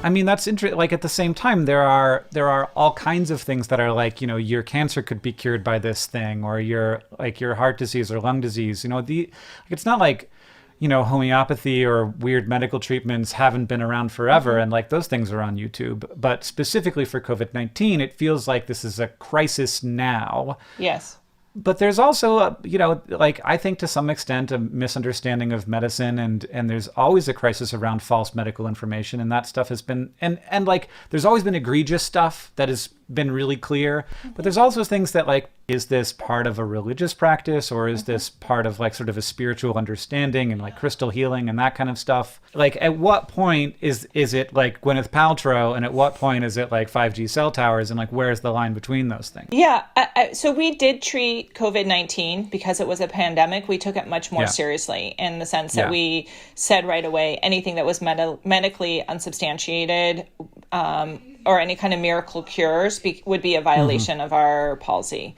I mean, that's interesting. Like at the same time, there are all kinds of things that are like, your cancer could be cured by this thing, or your heart disease or lung disease. It's not like, homeopathy or weird medical treatments haven't been around forever, and like those things are on YouTube. But specifically for COVID-19, it feels like this is a crisis now. Yes. But there's also, like I think to some extent a misunderstanding of medicine, and there's always a crisis around false medical information, and that stuff has been, and like there's always been egregious stuff that has been really clear, but there's also things that like, is this part of a religious practice, or is this part of like sort of a spiritual understanding and like crystal healing and that kind of stuff? Like at what point is it like Gwyneth Paltrow, and at what point is it like 5G cell towers, and like where's the line between those things? Yeah, so we did treat COVID-19 because it was a pandemic. We took it much more seriously in the sense that we said right away anything that was medically unsubstantiated or any kind of miracle cures would be a violation of our policy.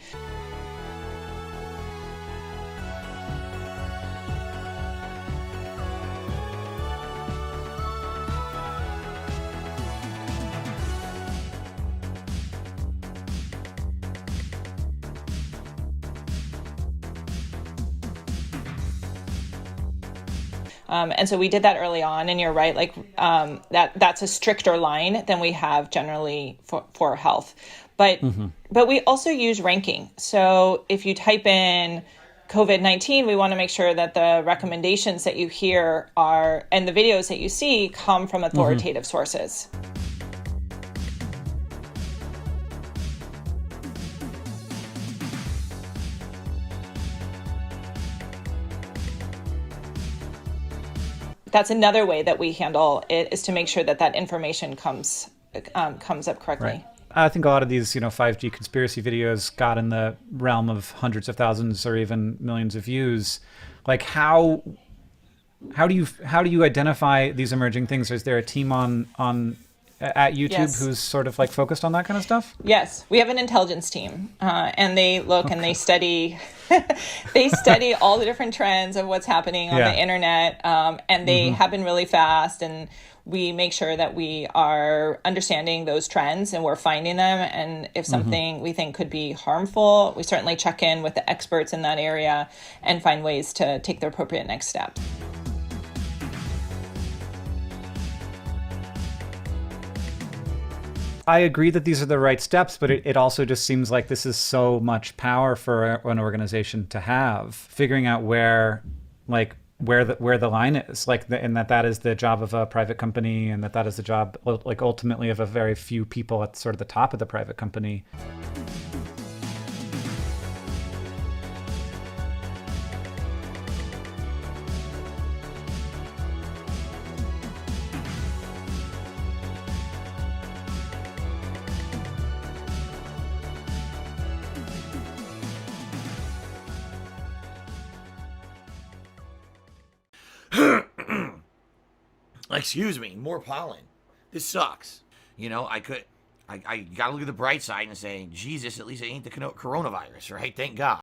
And so we did that early on, and you're right, like that's a stricter line than we have generally for health. But we also use ranking. So if you type in COVID-19, we want to make sure that the recommendations that you hear and the videos that you see come from authoritative sources. That's another way that we handle it, is to make sure that information comes up correctly. Right. I think a lot of these, 5G conspiracy videos got in the realm of hundreds of thousands or even millions of views. Like how do you identify these emerging things? Is there a team at YouTube who's sort of like focused on that kind of stuff? Yes, we have an intelligence team, and they look and they study. They study all the different trends of what's happening on the internet, and they happen really fast. And we make sure that we are understanding those trends and we're finding them. And if something we think could be harmful, we certainly check in with the experts in that area and find ways to take the appropriate next steps. I agree that these are the right steps, but it also just seems like this is so much power for an organization to have, figuring out where the line is, and that is the job of a private company, and that is the job, like ultimately, of a very few people at sort of the top of the private company. Excuse me, more pollen. This sucks. I gotta look at the bright side and say, Jesus, at least it ain't the coronavirus, right? Thank God.